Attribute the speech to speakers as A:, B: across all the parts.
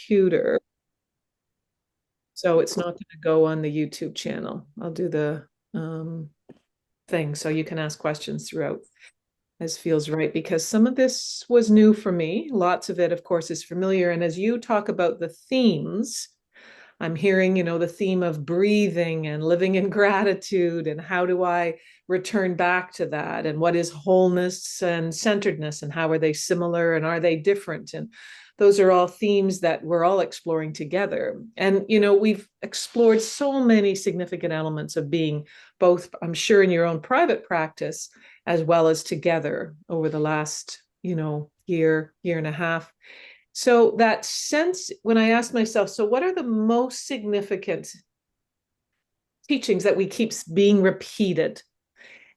A: computer, so it's not going to go on the YouTube channel. I'll do the thing so you can ask questions throughout as feels right, because some of this was new for me. Lots of it, of course, is familiar. And as you talk about the themes, I'm hearing, the theme of breathing and living in gratitude, and how do I return back to that? And what is wholeness and centeredness, and how are they similar and are they different? And those are all themes that we're all exploring together. And, we've explored so many significant elements of being, both, I'm sure, in your own private practice, as well as together over the last, year and a half. So that sense, when I asked myself, so what are the most significant teachings that we keep being repeated?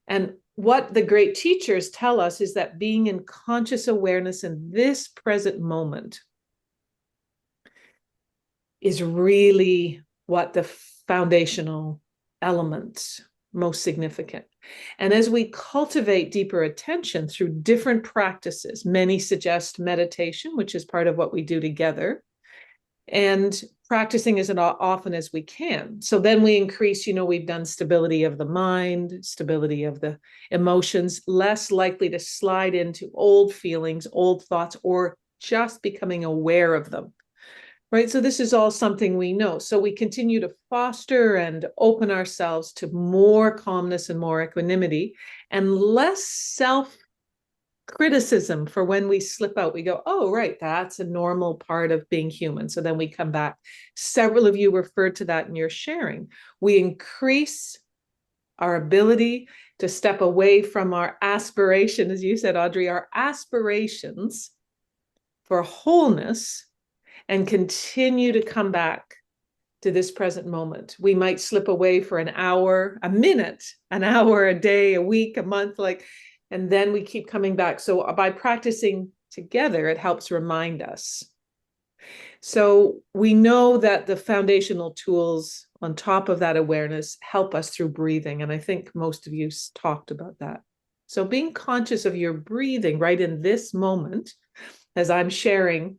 A: And what the great teachers tell us is that being in conscious awareness in this present moment is really what the foundational elements most significant. And as we cultivate deeper attention through different practices, many suggest meditation, which is part of what we do together, and practicing as often as we can. So then we increase, we've done stability of the mind, stability of the emotions, less likely to slide into old feelings, old thoughts, or just becoming aware of them. Right. So this is all something we know. So we continue to foster and open ourselves to more calmness and more equanimity, and less self-criticism for when we slip out. We go, oh, right, that's a normal part of being human. So then we come back. Several of you referred to that in your sharing. We increase our ability to step away from our aspiration, as you said, Audrey, our aspirations for wholeness, and continue to come back to this present moment. We might slip away for an hour, a minute, an hour, a day, a week, a month, and then we keep coming back. So by practicing together, it helps remind us. So we know that the foundational tools on top of that awareness help us through breathing. And I think most of you talked about that. So being conscious of your breathing right in this moment, as I'm sharing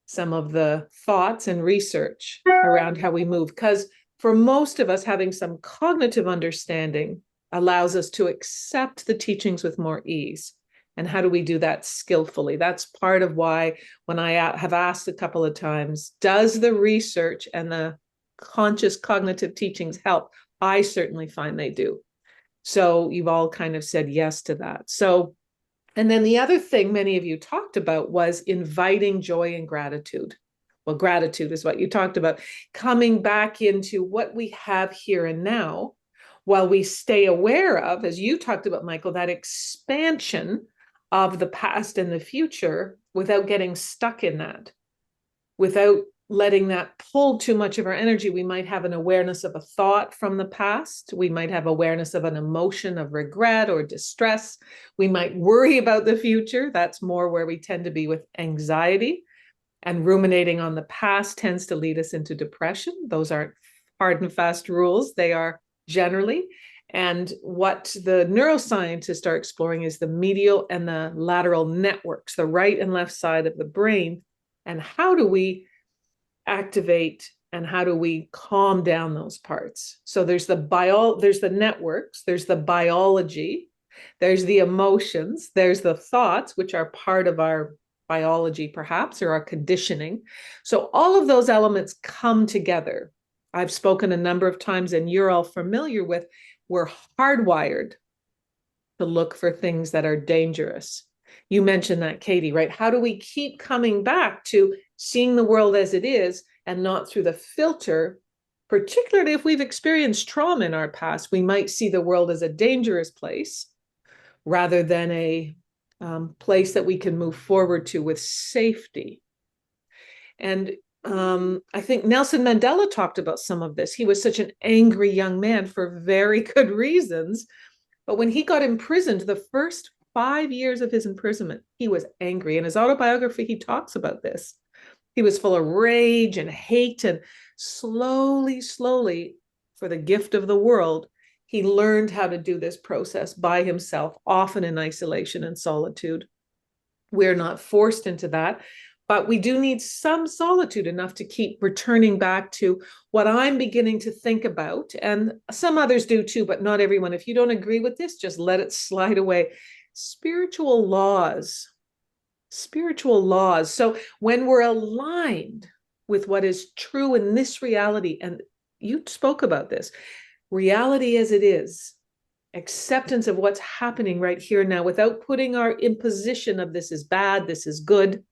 A: some of the thoughts and research around how we move, because for most of us, having some cognitive understanding allows us to accept the teachings with more ease. And how do we do that skillfully? That's part of why, when I have asked a couple of times, does the research and the conscious cognitive teachings help? I certainly find they do. So you've all kind of said yes to that. So, and then the other thing many of you talked about was inviting joy and gratitude. Well, gratitude is what you talked about, coming back into what we have here and now, while we stay aware of, as you talked about, Michael, that expansion of the past and the future, without getting stuck in that, without letting that pull too much of our energy. We might have an awareness of a thought from the past. We might have awareness of an emotion of regret or distress. We might worry about the future. That's more where we tend to be with anxiety. And ruminating on the past tends to lead us into depression. Those aren't hard and fast rules. They are generally. And what the neuroscientists are exploring is the medial and the lateral networks, the right and left side of the brain. And how do we activate and how do we calm down those parts? So there's there's the networks, there's the biology, there's the emotions, there's the thoughts, which are part of our biology perhaps, or our conditioning. So all of those elements come together. I've spoken a number of times, and you're all familiar with, we're hardwired to look for things that are dangerous. You mentioned that, Katie, right? How do we keep coming back to seeing the world as it is and not through the filter? Particularly if we've experienced trauma in our past, we might see the world as a dangerous place rather than a place that we can move forward to with safety. And I think Nelson Mandela talked about some of this. He was such an angry young man for very good reasons. But when he got imprisoned, the first 5 years of his imprisonment, he was angry. In his autobiography, he talks about this. He was full of rage and hate, and slowly, for the gift of the world, he learned how to do this process by himself, often in isolation and solitude. We're not forced into that. But we do need some solitude enough to keep returning back to what I'm beginning to think about. And some others do too, but not everyone. If you don't agree with this, just let it slide away. Spiritual laws. Spiritual laws. So when we're aligned with what is true in this reality, and you spoke about this, reality as it is, acceptance of what's happening right here now without putting our imposition of this is bad, this is good,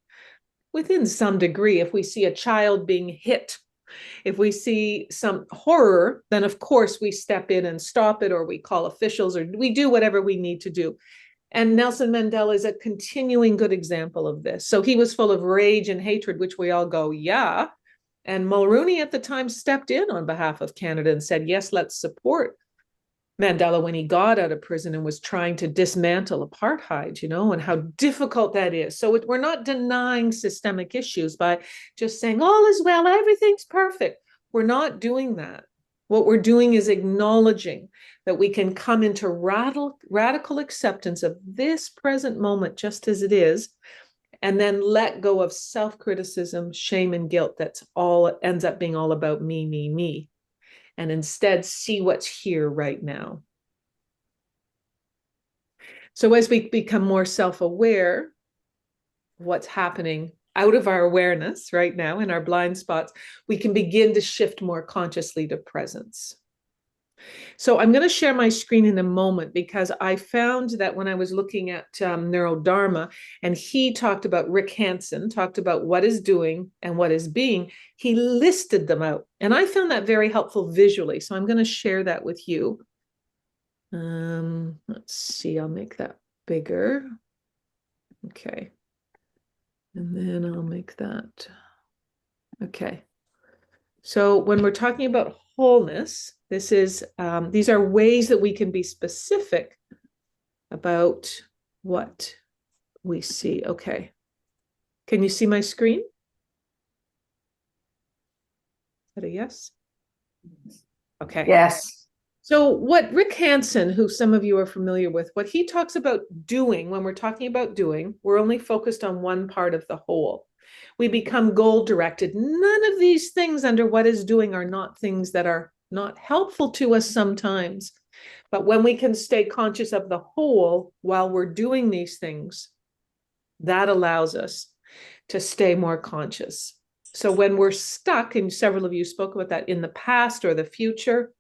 A: within some degree. If we see a child being hit, if we see some horror, then of course we step in and stop it, or we call officials, or we do whatever we need to do. And Nelson Mandela is a continuing good example of this. So he was full of rage and hatred, which we all go, yeah. And Mulrooney at the time stepped in on behalf of Canada and said, yes, let's support Mandela when he got out of prison and was trying to dismantle apartheid, and how difficult that is. So we're not denying systemic issues by just saying all is well, everything's perfect. We're not doing that. What we're doing is acknowledging that we can come into radical acceptance of this present moment just as it is, and then let go of self-criticism, shame, and guilt. That's all it ends up being all about me. And instead see what's here right now. So as we become more self-aware of what's happening out of our awareness right now in our blind spots, we can begin to shift more consciously to presence. So I'm going to share my screen in a moment, because I found that when I was looking at Neurodharma, and he talked about, Rick Hansen talked about what is doing and what is being, he listed them out. And I found that very helpful visually. So I'm going to share that with you. Let's see, I'll make that bigger. Okay. And then I'll make that. Okay. So when we're talking about wholeness, these are ways that we can be specific about what we see. Okay. Can you see my screen? Is that a yes? Okay.
B: Yes.
A: So what Rick Hansen, who some of you are familiar with, what he talks about doing, when we're talking about doing, we're only focused on one part of the whole. We become goal directed. None of these things under what is doing are not things that are not helpful to us sometimes. But when we can stay conscious of the whole while we're doing these things, that allows us to stay more conscious. So when we're stuck, and several of you spoke about that, in the past or the future,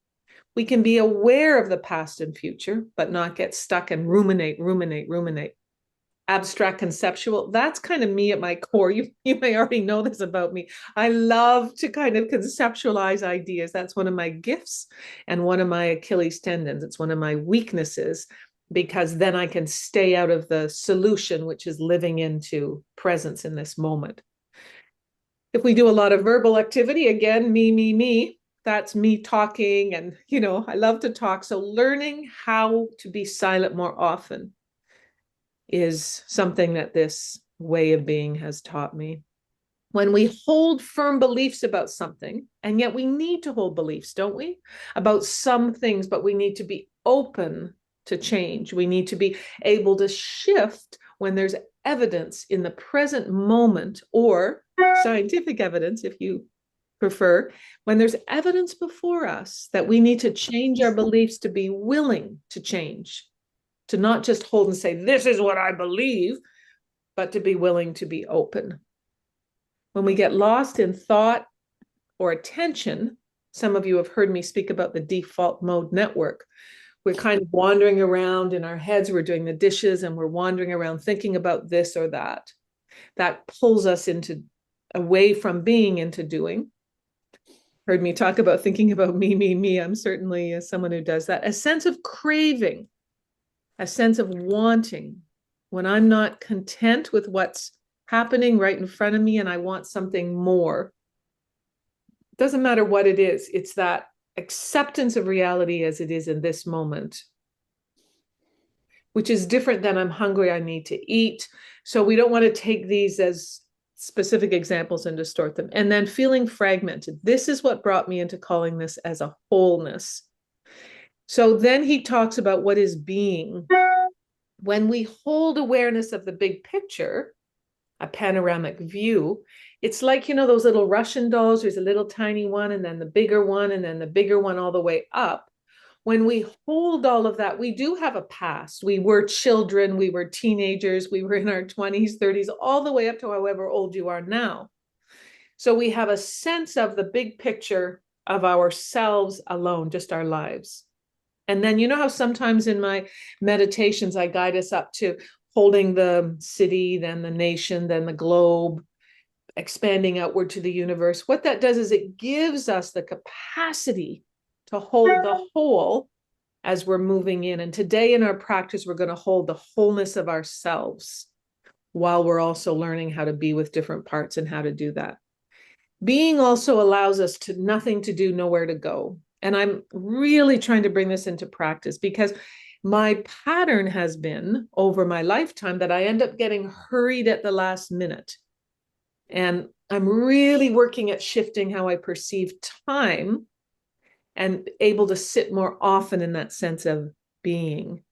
A: we can be aware of the past and future, but not get stuck and ruminate. Abstract conceptual, that's kind of me at my core. You may already know this about me. I love to kind of conceptualize ideas. That's one of my gifts and one of my Achilles tendons. It's one of my weaknesses, because then I can stay out of the solution, which is living into presence in this moment. If we do a lot of verbal activity, again, me, that's me talking, and I love to talk. So learning how to be silent more often is something that this way of being has taught me. When we hold firm beliefs about something, and yet we need to hold beliefs, don't we? About some things, but we need to be open to change. We need to be able to shift when there's evidence in the present moment, or scientific evidence, if you prefer, when there's evidence before us that we need to change our beliefs, to be willing to change, to not just hold and say, this is what I believe, but to be willing to be open. When we get lost in thought or attention, some of you have heard me speak about the default mode network. We're kind of wandering around in our heads. We're doing the dishes and we're wandering around thinking about this or that. That pulls us away from being into doing. Heard me talk about thinking about me. I'm certainly someone who does that. A sense of craving, a sense of wanting. When I'm not content with what's happening right in front of me and I want something more. It doesn't matter what it is. It's that acceptance of reality as it is in this moment, which is different than I'm hungry, I need to eat. So we don't want to take these as specific examples and distort them. And then feeling fragmented. This is what brought me into calling this as a wholeness. So then he talks about what is being. When we hold awareness of the big picture, a panoramic view. It's like, those little Russian dolls. There's a little tiny one, and then the bigger one, and then the bigger one all the way up. When we hold all of that, we do have a past. We were children, we were teenagers, we were in our 20s, 30s, all the way up to however old you are now. So we have a sense of the big picture of ourselves alone, just our lives. And then, how sometimes in my meditations, I guide us up to holding the city, then the nation, then the globe, expanding outward to the universe. What that does is it gives us the capacity to hold the whole as we're moving in. And today in our practice, we're going to hold the wholeness of ourselves while we're also learning how to be with different parts and how to do that. Being also allows us to nothing to do, nowhere to go. And I'm really trying to bring this into practice because my pattern has been over my lifetime that I end up getting hurried at the last minute. And I'm really working at shifting how I perceive time and able to sit more often in that sense of being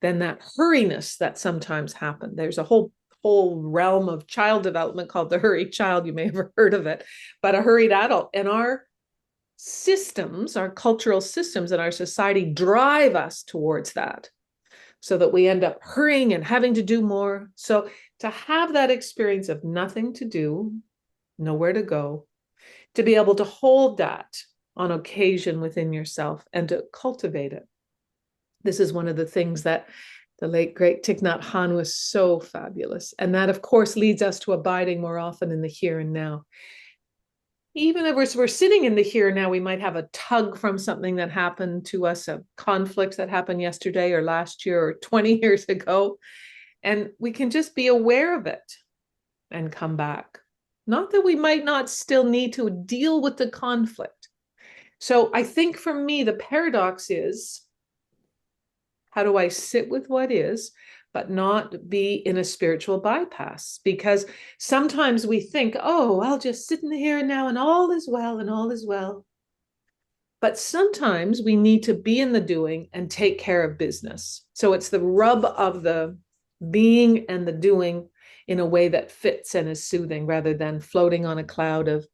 A: than that hurriness that sometimes happens. There's a whole realm of child development called the hurried child. You may have heard of it, but a hurried adult. And our systems, our cultural systems in our society drive us towards that so that we end up hurrying and having to do more. So to have that experience of nothing to do, nowhere to go, to be able to hold that on occasion within yourself and to cultivate it. This is one of the things that the late, great Thich Nhat Hanh was so fabulous. And that, of course, leads us to abiding more often in the here and now. Even if we're sitting in the here and now, we might have a tug from something that happened to us, a conflict that happened yesterday or last year or 20 years ago. And we can just be aware of it and come back. Not that we might not still need to deal with the conflict. So I think for me, the paradox is, how do I sit with what is, but not be in a spiritual bypass? Because sometimes we think, oh, I'll just sit in the here and now and all is well and all is well. But sometimes we need to be in the doing and take care of business. So it's the rub of the being and the doing in a way that fits and is soothing rather than floating on a cloud of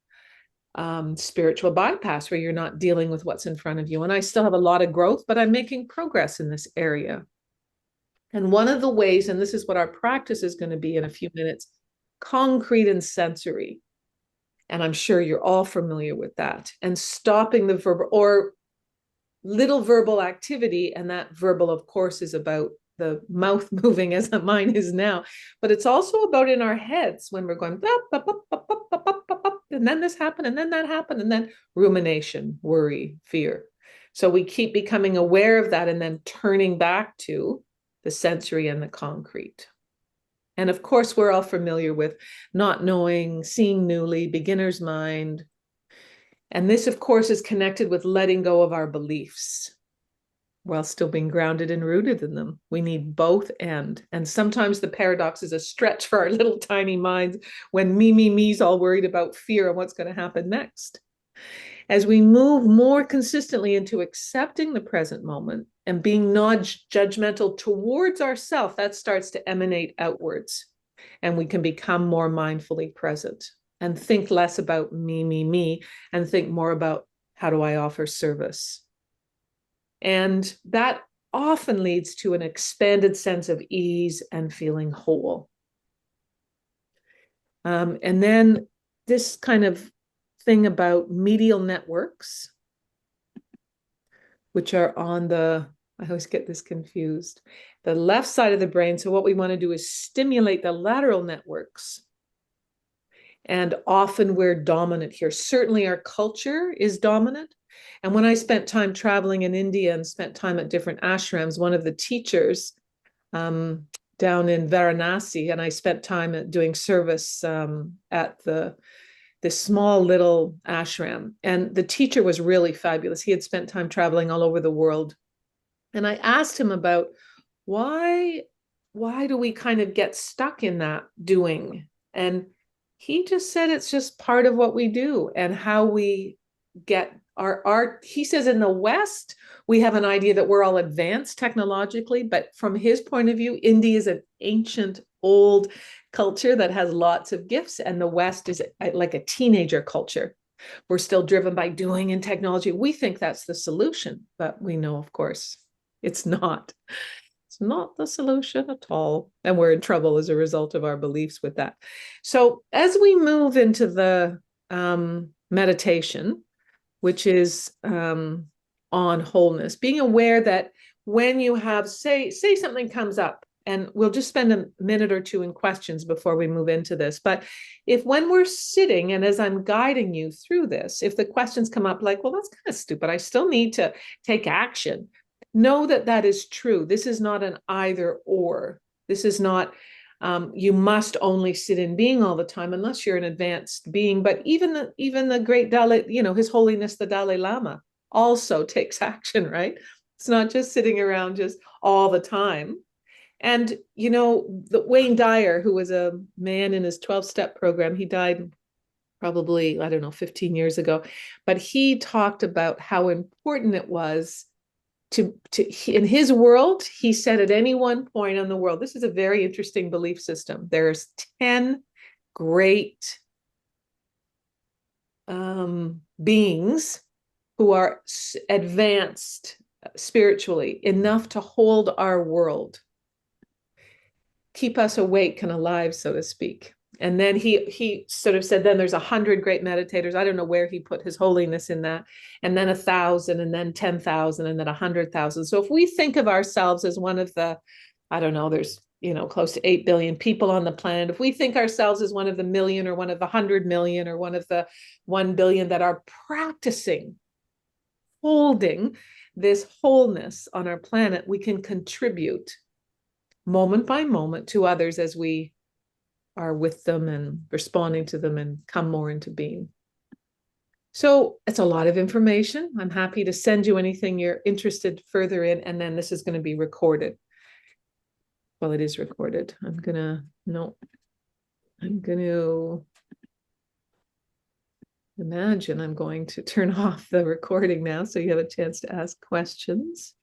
A: spiritual bypass where you're not dealing with what's in front of you. And I still have a lot of growth, but I'm making progress in this area. And one of the ways, and this is what our practice is going to be in a few minutes, concrete and sensory. And I'm sure you're all familiar with that. And stopping the verbal or little verbal activity. And that verbal, of course, is about the mouth moving as mine is now, but it's also about in our heads when we're going, and then this happened, and then that happened, and then rumination, worry, fear. So we keep becoming aware of that and then turning back to the sensory and the concrete. And of course, we're all familiar with not knowing, seeing newly, beginner's mind. And this, of course, is connected with letting go of our beliefs while still being grounded and rooted in them. We need both and sometimes the paradox is a stretch for our little tiny minds when me's all worried about fear and what's going to happen next. As we move more consistently into accepting the present moment and being non-judgmental towards ourselves, that starts to emanate outwards, and we can become more mindfully present and think less about me, and think more about how do I offer service. And that often leads to an expanded sense of ease and feeling whole. And then this kind of thing about medial networks, which are on the, I always get this confused, the left side of the brain. So what we want to do is stimulate the lateral networks. And often we're dominant here. Certainly our culture is dominant. And when I spent time traveling in India and spent time at different ashrams, one of the teachers down in Varanasi, and I spent time doing service at this small little ashram. And the teacher was really fabulous. He had spent time traveling all over the world. And I asked him about why do we kind of get stuck in that doing? And he just said it's just part of what we do and how we get he says in the West, we have an idea that we're all advanced technologically, but from his point of view, India is an ancient, old culture that has lots of gifts, and the West is like a teenager culture. We're still driven by doing and technology. We think that's the solution, but we know, of course, it's not. It's not the solution at all. And we're in trouble as a result of our beliefs with that. So as we move into the meditation, which is on wholeness, being aware that when you have, say something comes up, and we'll just spend a minute or two in questions before we move into this. But if when we're sitting, and as I'm guiding you through this, if the questions come up like, well, that's kind of stupid, I still need to take action, know that that is true. This is not an either or. This is not, you must only sit in being all the time unless you're an advanced being. But even the great Dalai, His Holiness, the Dalai Lama, also takes action, right? It's not just sitting around just all the time. And, the Wayne Dyer, who was a man in his 12-step program, he died probably, I don't know, 15 years ago, but he talked about how important it was to in his world. He said at any one point on the world, this is a very interesting belief system. There's 10 great beings who are advanced spiritually enough to hold our world, keep us awake and alive, so to speak. And then he sort of said, then there's 100 great meditators. I don't know where he put his holiness in that. And then 1,000, and then 10,000, and then 100,000. So if we think of ourselves as one of the, I don't know, there's, close to 8 billion people on the planet. If we think ourselves as one of the million, or one of the 100 million, or one of the 1 billion that are practicing holding this wholeness on our planet, we can contribute moment by moment to others as we are with them and responding to them and come more into being. So it's a lot of information. I'm happy to send you anything you're interested further in. And then this is going to be recorded. Well, it is recorded. I'm going to imagine I'm going to turn off the recording now so you have a chance to ask questions.